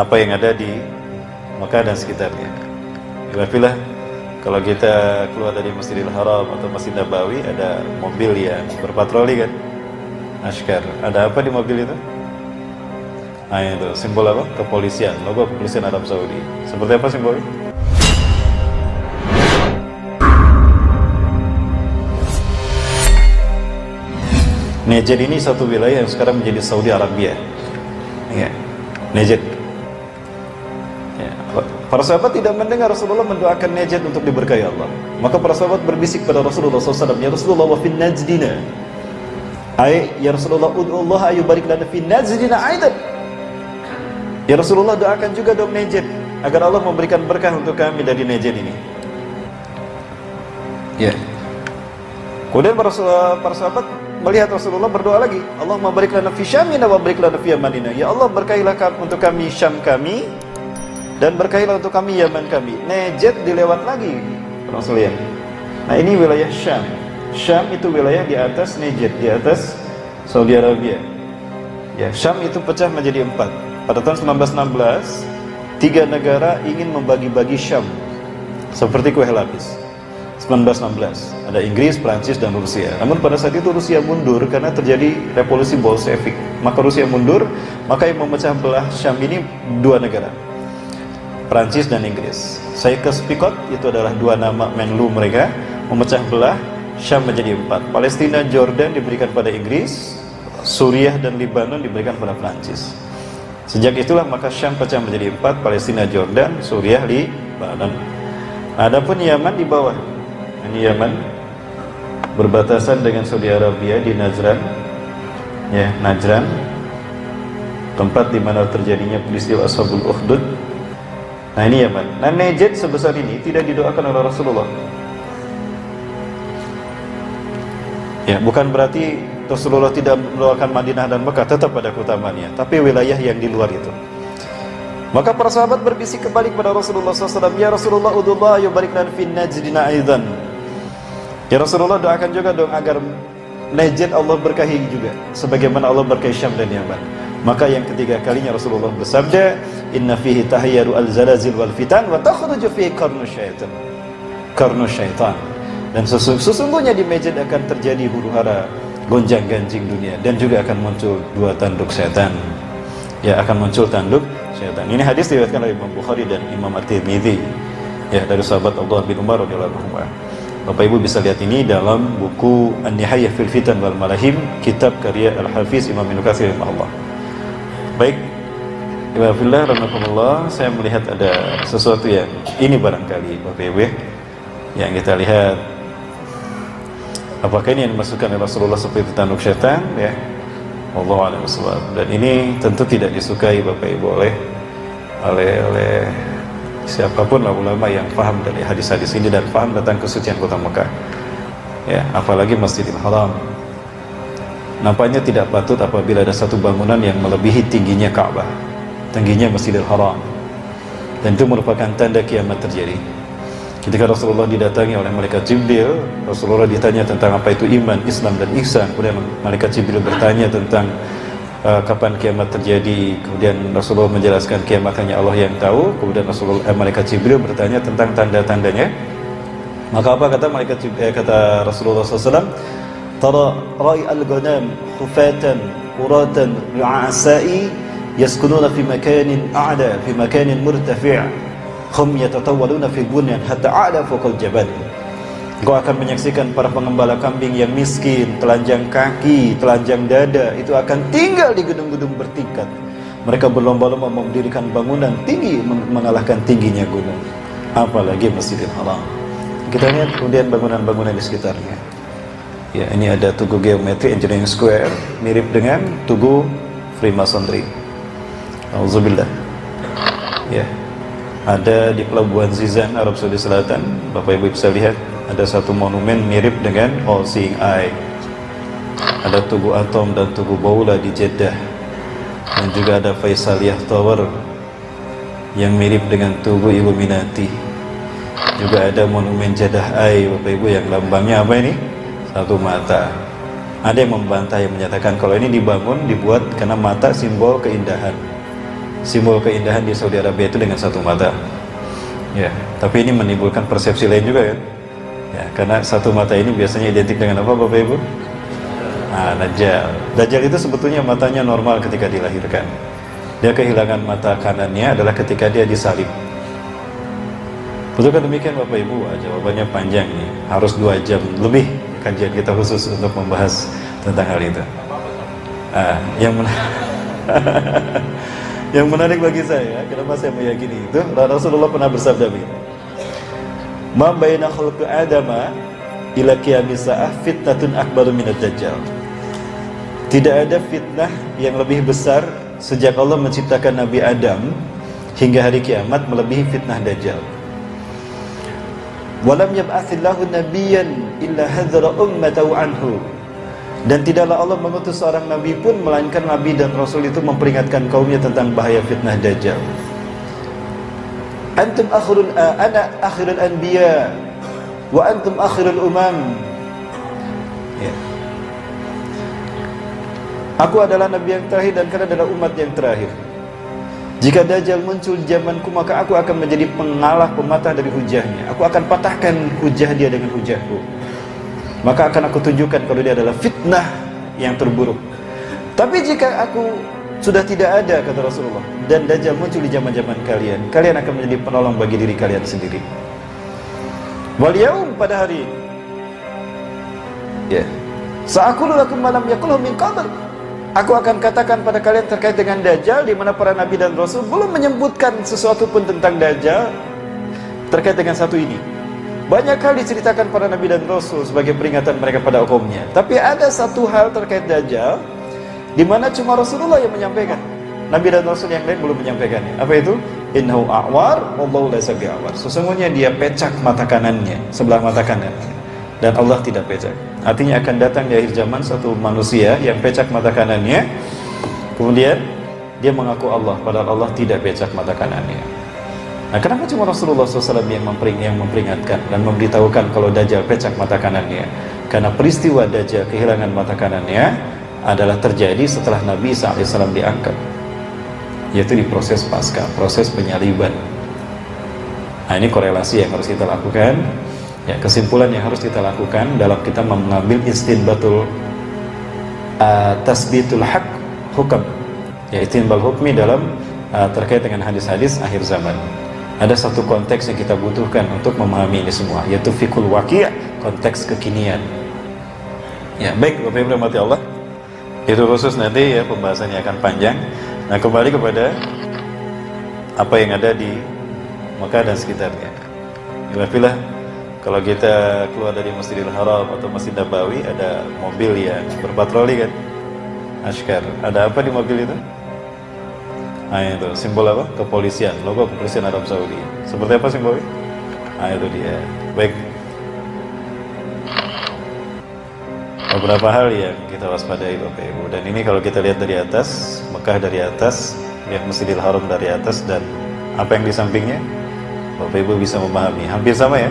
apa yang ada di Mekah dan sekitarnya. Alhamdulillah, kalau kita keluar dari Masjidil Haram atau Masjid Nabawi, ada mobil yang berpatroli kan, Ashkar. Ada apa di mobil itu? Nah itu simbol apa? Kepolisian, logo kepolisian Arab Saudi. Seperti apa simbolnya? Najd ini satu wilayah yang sekarang menjadi Saudi Arabia. Ya, Najd. Ya. Para sahabat tidak mendengar Rasulullah mendoakan Najd untuk diberkahi Allah. Maka para sahabat berbisik pada Rasulullah SAW, ya Rasulullah wa fin najdina. Ya Rasulullah ud'ullah ayubarik lana fin najdina aidan. Ya Rasulullah, doakan juga dong Najd agar Allah memberikan berkah untuk kami dari Najd ini. Ya. Kemudian para sahabat melihat Rasulullah berdoa lagi, Allahumma barik lana fi syamina wa barik lana fi yamanina. Ya Allah, berkahilah untuk kami Syam kami dan berkahilah untuk kami Yaman kami. Najd dilewat lagi Rasulullah. Nah, ini wilayah Syam. Syam itu wilayah di atas Najd, di atas Saudi Arabia. Ya, Syam itu pecah menjadi 4. Pada tahun 1916, 3 negara ingin membagi-bagi Syam seperti kue lapis. 1916 ada Inggris, Prancis, dan Rusia. Namun pada saat itu Rusia mundur karena terjadi revolusi Bolshevik. Maka Rusia mundur, maka yang memecah belah Syam ini 2 negara, Prancis dan Inggris. Sykes-Picot itu adalah 2 nama menlu mereka, memecah belah Syam menjadi 4. Palestina, Jordan diberikan pada Inggris, Suriah dan Lebanon diberikan pada Prancis. Sejak itulah maka Syam pecah menjadi 4, Palestina, Jordan, Suriah, Lebanon. Adapun Yaman di bawah. Ini Yaman berbatasan dengan Saudi Arabia di Najran. Ya, Najran, tempat di mana terjadinya peristiwa Ashabul Ukhdud. Nah, ini Yaman. Nah, Najd sebesar ini tidak didoakan oleh Rasulullah. Ya, bukan berarti Rasulullah tidak mendoakan Madinah dan Mekah, tetap pada keutamaannya, tapi wilayah yang di luar itu. Maka para sahabat berbisik kembali kepada Rasulullah SAW, ya Rasulullah udullah yubarik lana fin najdina aidan. Ya Rasulullah, doakan juga dong agar Najd Allah berkahi juga sebagaimana Allah berkahi Syam dan Yaman. Maka yang ketiga kalinya Rasulullah bersabda, inna fihi tahayyaru al-zalazil wal fitan wa takhruju fihi qarnu syaitan. Dan sesungguhnya di Najd akan terjadi huru-hara, gonjang-ganjing dunia, dan juga akan muncul 2 tanduk setan. Ya, akan muncul tanduk setan. Ini hadis diriwayatkan oleh Imam Bukhari dan Imam At-Tirmidzi, ya, dari sahabat Abdullah bin Umar radhiyallahu anhu. Bapak Ibu bisa lihat ini dalam buku An-Nihayah fil Fitan wal Malahim, kitab karya Al-Hafiz Imam Ibnu Katsir rahimahullah. Baik, Alhamdulillah, rahmatullah, saya melihat ada sesuatu yang ini barangkali Bapak Ibu yang kita lihat. Apakah ini yang dimasukkan oleh Rasulullah seperti tanduk syaitan? Ya, Wallahu a'lam bishawab. Dan ini tentu tidak disukai Bapak Ibu oleh siapapun lah ulama yang paham dari hadis-hadis ini dan paham tentang kesucian kota Mekah. Ya, apalagi Masjidil Haram. Nampaknya tidak patut apabila ada satu bangunan yang melebihi tingginya Ka'bah, tingginya Masjidil Haram. Dan itu merupakan tanda kiamat terjadi. Ketika Rasulullah didatangi oleh malaikat Jibril, Rasulullah ditanya tentang apa itu iman, Islam, dan ihsan. Kemudian malaikat Jibril bertanya tentang kapan kiamat terjadi. Kemudian Rasulullah menjelaskan kiamat hanya Allah yang tahu. Kemudian malaikat Jibril bertanya tentang tanda-tandanya. Maka apa kata kata Rasulullah SAW? Tara ra'i al-ghanam hufatan uratan ru'asai yaskununa fi makanin a'la fi makanin murtafi'. Hum yatatawwaluna fil bunyan hatta a'la fawqal jabal. Engkau akan menyaksikan para pengembala kambing yang miskin, telanjang kaki, telanjang dada, itu akan tinggal di gedung-gedung bertingkat. Mereka berlomba-lomba mendirikan bangunan tinggi mengalahkan tingginya gunung, apalagi Masjidil Haram. Kita lihat kemudian bangunan-bangunan di sekitarnya. Ya, ini ada Tugu Geometri Engineering Square, mirip dengan Tugu Freemasonry. Auzubillah. Ya. Ada di Pelabuhan Zizan, Arab Saudi Selatan. Bapak Ibu bisa lihat ada satu monumen mirip dengan All Seeing Eye. Ada Tugu Atom dan Tugu Baula di Jeddah. Dan juga ada Faisaliyah Tower yang mirip dengan Tugu Illuminati. Juga ada monumen Jeddah Eye, Bapak Ibu, yang lambangnya apa ini? Satu mata. Ada yang membantah, yang menyatakan kalau ini dibuat karena mata simbol keindahan. simbol keindahan di Saudi Arabia itu dengan satu mata. Ya, tapi ini menimbulkan persepsi lain juga kan? Ya, karena satu mata ini biasanya identik dengan apa, Bapak Ibu? Dajjal. Dajjal itu sebetulnya matanya normal ketika dilahirkan. Dia kehilangan mata kanannya adalah ketika dia disalib. Betul kan demikian, Bapak Ibu? Jawabannya panjang nih, harus 2 jam lebih kajian kita khusus untuk membahas tentang hal itu. Yang menarik bagi saya, kenapa saya meyakini itu, Rasulullah pernah bersabda begini, "Ma baina khalqi Adama ila qiyamis saah fitnatun akbaru minad dajjal." Tidak ada fitnah yang lebih besar sejak Allah menciptakan Nabi Adam hingga hari kiamat melebihi fitnah Dajjal. Walam yab'atsillahu nabiyyan illa hadzara ummatahu anhu. Dan tidaklah Allah mengutus seorang nabi pun melainkan nabi dan rasul itu memperingatkan kaumnya tentang bahaya fitnah Dajjal. Antum ana akhirul anbiya wa antum akhirul umam. Ya. Aku adalah nabi yang terakhir dan kalian adalah umat yang terakhir. Jika Dajjal muncul di zamanku, maka aku akan menjadi pengalah, pematah dari hujahnya. Aku akan patahkan hujah dia dengan hujahku. Maka akan aku tunjukkan kalau dia adalah fitnah yang terburuk. Tapi jika aku sudah tidak ada, kata Rasulullah, dan Dajjal muncul di zaman-zaman kalian, kalian akan menjadi penolong bagi diri kalian sendiri. Wal yaum, pada hari ini, ya, sa'aqulu lakum ma lam yaqulhu min qabl. Aku akan katakan pada kalian terkait dengan Dajjal, di mana para nabi dan rasul belum menyebutkan sesuatu pun tentang Dajjal terkait dengan satu ini. Banyak hal diceritakan para nabi dan rasul sebagai peringatan mereka pada kaumnya. Tapi ada satu hal terkait Dajjal di mana cuma Rasulullah yang menyampaikan. Nabi dan rasul yang lain belum menyampaikannya. Apa itu? Innahu a'war wallahu laysa bi'awar. Sesungguhnya dia pecak mata kanannya, sebelah mata kanan. Dan Allah tidak pecak. Artinya akan datang di akhir zaman satu manusia yang pecak mata kanannya, kemudian dia mengaku Allah, padahal Allah tidak pecak mata kanannya. Nah, kenapa cuma Rasulullah SAW yang memperingatkan dan memberitahukan kalau Dajjal pecak mata kanannya? Karena peristiwa Dajjal kehilangan mata kanannya adalah terjadi setelah Nabi SAW diangkat, yaitu di proses pasca, proses penyaliban. Nah, ini korelasi yang harus kita lakukan. Ya, kesimpulan yang harus kita lakukan dalam kita mengambil istinbatul tasbitul haq hukam, ya, istinbal hukmi dalam terkait dengan hadis-hadis akhir zaman. Ada satu konteks yang kita butuhkan untuk memahami ini semua, yaitu fikul waqi', konteks kekinian. Ya, baik Bapak Ibu rahmati Allah, itu khusus nanti ya, pembahasannya akan panjang. Nah, kembali kepada apa yang ada di Mekah dan sekitarnya. Alhamdulillah, kalau kita keluar dari Masjidil Haram atau Masjid Nabawi, ada mobil yang berpatroli kan, Ashkar. Ada apa di mobil itu? Nah, itu simbol apa? Kepolisian, logo kepolisian Arab Saudi. Seperti apa simbolnya? Nah, itu dia. Baik, beberapa hal yang kita waspadai Bapak Ibu. Dan ini kalau kita lihat dari atas, Mekah dari atas, lihat Masjidil Haram dari atas, dan apa yang di sampingnya, Bapak Ibu bisa memahami. Hampir sama ya.